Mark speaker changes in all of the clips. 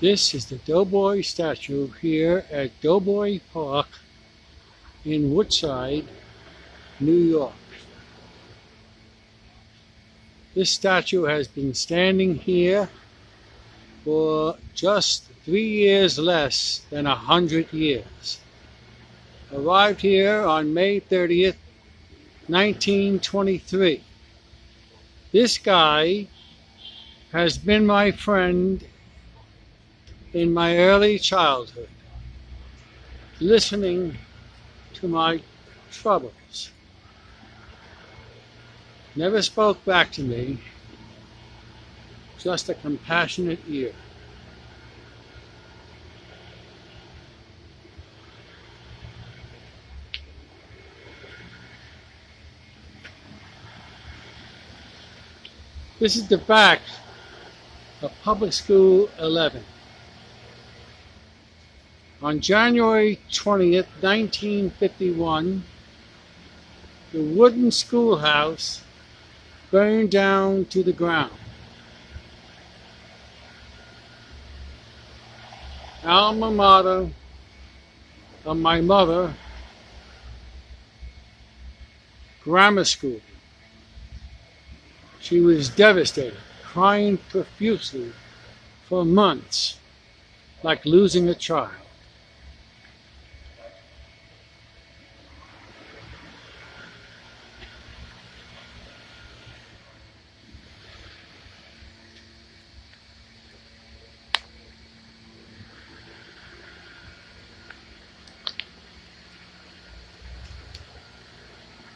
Speaker 1: This is the Doughboy statue here at Doughboy Park in Woodside, New York. This statue has been standing here for just 3 years less than 100 years. Arrived here on May 30th, 1923. This guy has been my friend in my early childhood, listening to my troubles. Never spoke back to me, just a compassionate ear. This is the back of Public School 11. On January 20th, 1951, the wooden schoolhouse burned down to the ground. Alma mater of my mother, grammar school. She was devastated, crying profusely for months, like losing a child.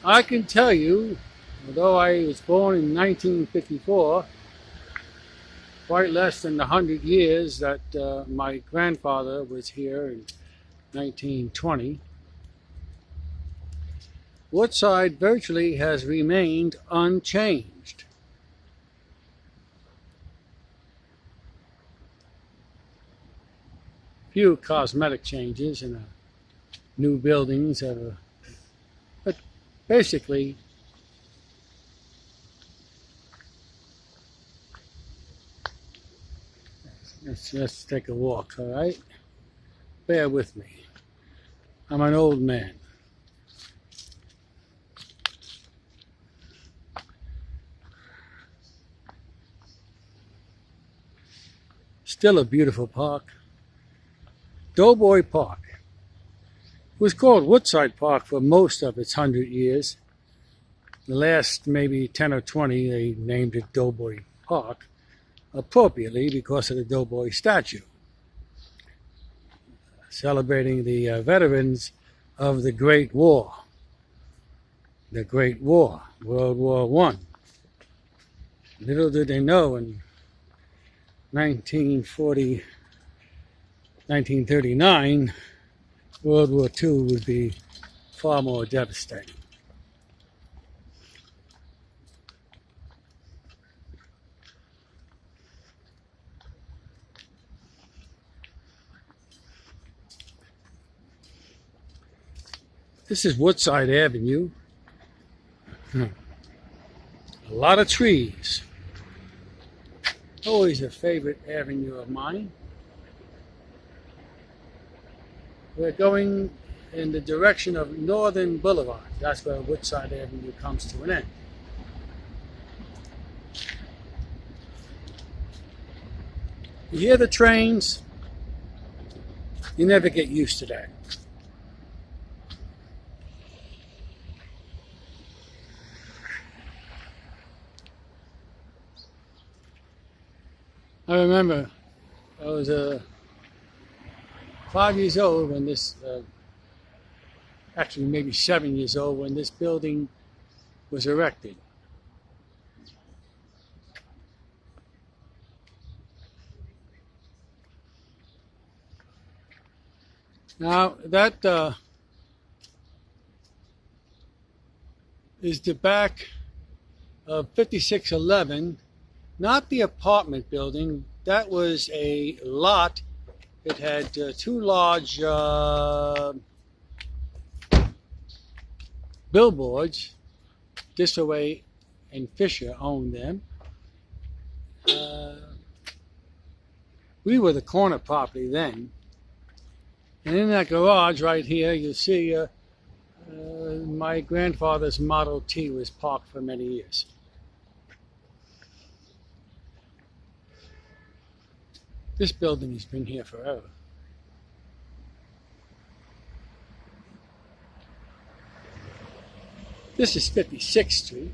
Speaker 1: I can tell you, although I was born in 1954, quite less than the 100 years that my grandfather was here in 1920, Woodside virtually has remained unchanged. Few cosmetic changes in new buildings, but basically let's take a walk, all right? Bear with me. I'm an old man. Still a beautiful park. Doughboy Park. It was called Woodside Park for most of its 100 years. The last maybe 10 or 20, they named it Doughboy Park, appropriately because of the Doughboy statue, celebrating the veterans of the Great War. The Great War, World War I. Little did they know in 1939, World War II would be far more devastating. This is Woodside Avenue. A lot of trees. Always a favorite avenue of mine. We're going in the direction of Northern Boulevard. That's where Woodside Avenue comes to an end. You hear the trains, you never get used to that. I remember I was 5 years old when this, actually maybe 7 years old when this building was erected. Now that is the back of 5611. Not the apartment building, that was a lot. It had two large billboards. Disoway and Fisher owned them. We were the corner property then. And in that garage right here, you see my grandfather's Model T was parked for many years. This building has been here forever. This is 56th Street,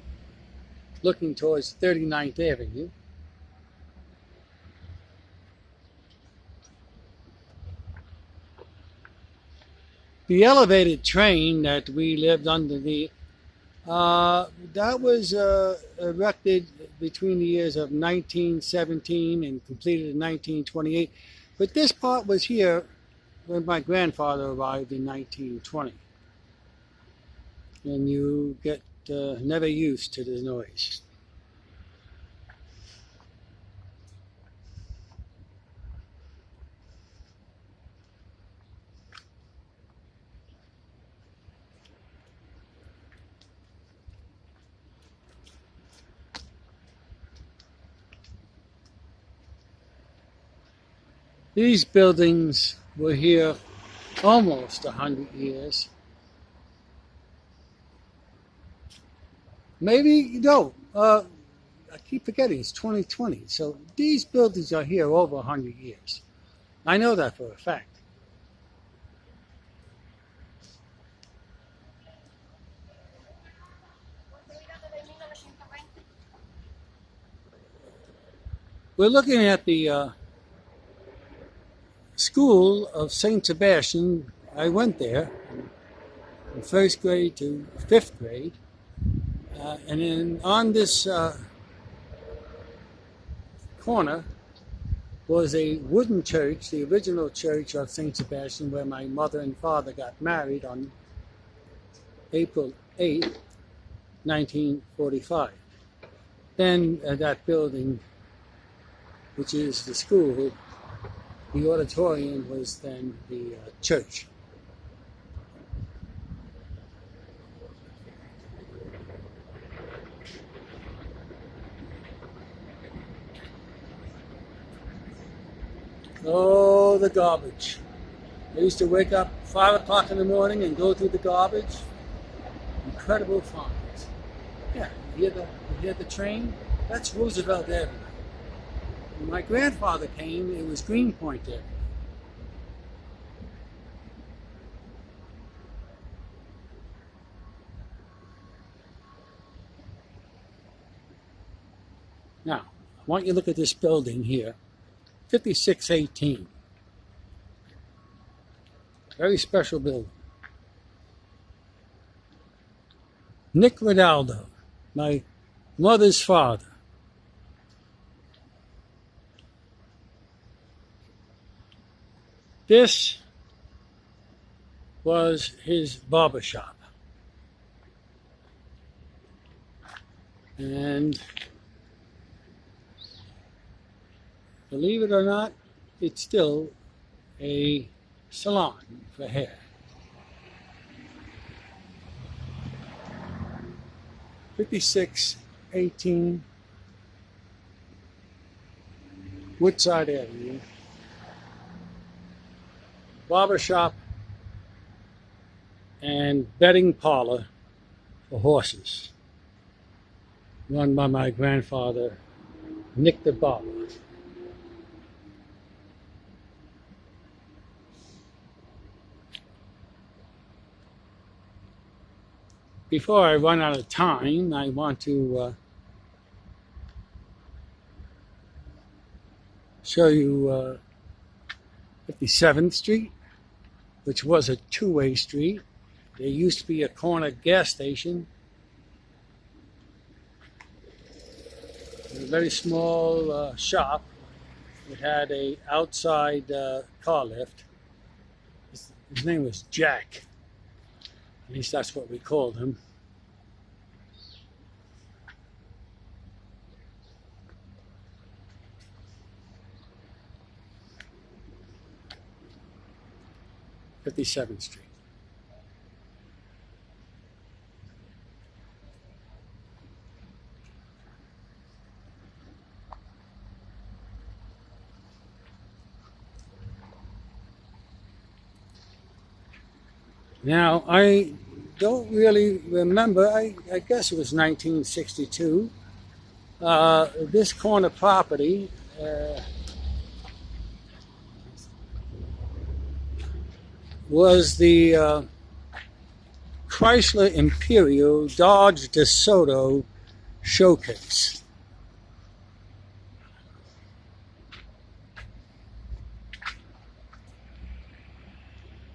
Speaker 1: looking towards 39th Avenue. The elevated train that we lived underneath, that was erected between the years of 1917 and completed in 1928. But this part was here when my grandfather arrived in 1920. And you get never used to the noise. These buildings were here almost 100 years. Maybe, no, I keep forgetting, it's 2020. So these buildings are here over 100 years. I know that for a fact. We're looking at the School of St. Sebastian. I went there from first grade to fifth grade. And then on this corner was a wooden church, the original church of St. Sebastian, where my mother and father got married on April 8, 1945. Then that building, which is the school, the auditorium was then the church. Oh, the garbage. I used to wake up 5 o'clock in the morning and go through the garbage. Incredible finds. Yeah, you hear the train? That's Roosevelt Avenue. When my grandfather came, it was Greenpoint Avenue. Now, I want you to look at this building here. 5618. Very special building. Nick Rinaldo, my mother's father. This was his barber shop. And believe it or not, it's still a salon for hair. 5618 Woodside Avenue. Barbershop and bedding parlor for horses, run by my grandfather, Nick the Barber. Before I run out of time, I want to show you 57th Street, which was a two-way street. There used to be a corner gas station. A very small shop. It had a outside car lift. His name was Jack. At least that's what we called him. '57th Street. Now, I don't really remember, I guess it was 1962. This corner property was the Chrysler Imperial Dodge DeSoto showcase.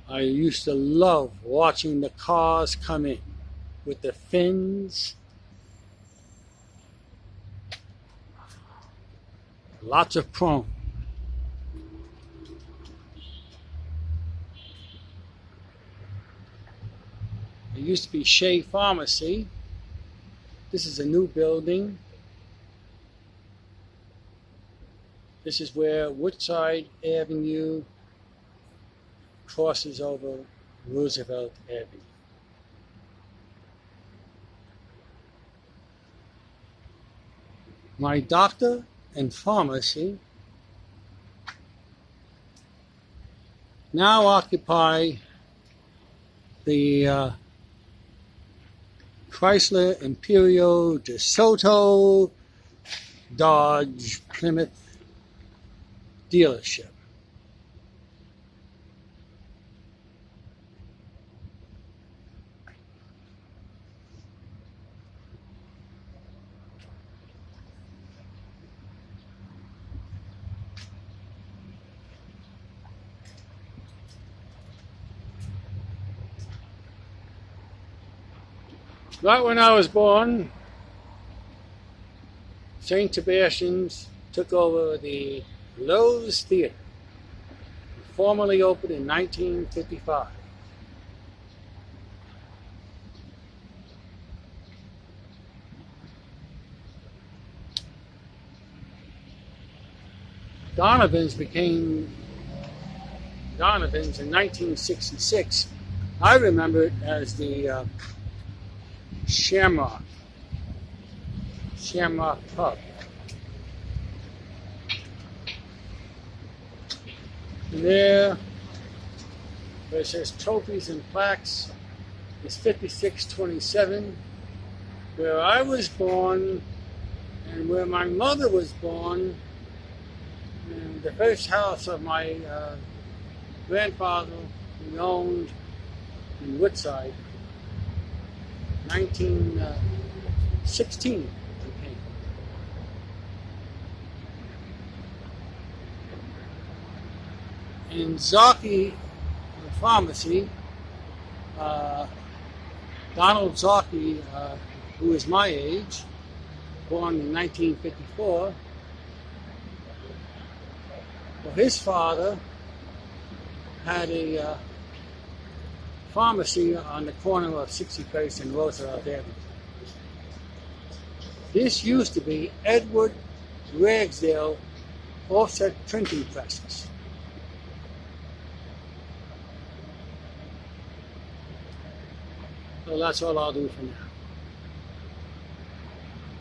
Speaker 1: I used to love watching the cars come in with the fins. Lots of chrome. There used to be Shea Pharmacy. This is a new building. This is where Woodside Avenue crosses over Roosevelt Avenue. My doctor and pharmacy now occupy the Chrysler Imperial DeSoto Dodge Plymouth dealership. Right when I was born, St. Sebastian's took over the Loews Theatre, formerly opened in 1955. Donovan's became Donovan's in 1966. I remember it as the Shamrock Pub. And there, where it says trophies and plaques, is 5627, where I was born and where my mother was born, and the first house of my grandfather we owned in Woodside. 1916, okay. In Zocchi Pharmacy, Donald Zocchi, who is my age, born in 1954, well, his father had a pharmacy on the corner of 61st and Roosevelt Avenue. This used to be Edward Ragsdale offset printing presses. So that's all I'll do for now.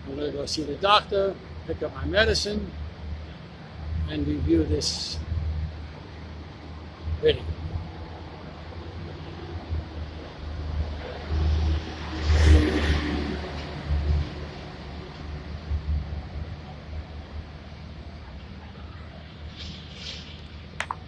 Speaker 1: I'm going to go see the doctor, pick up my medicine, and review this video.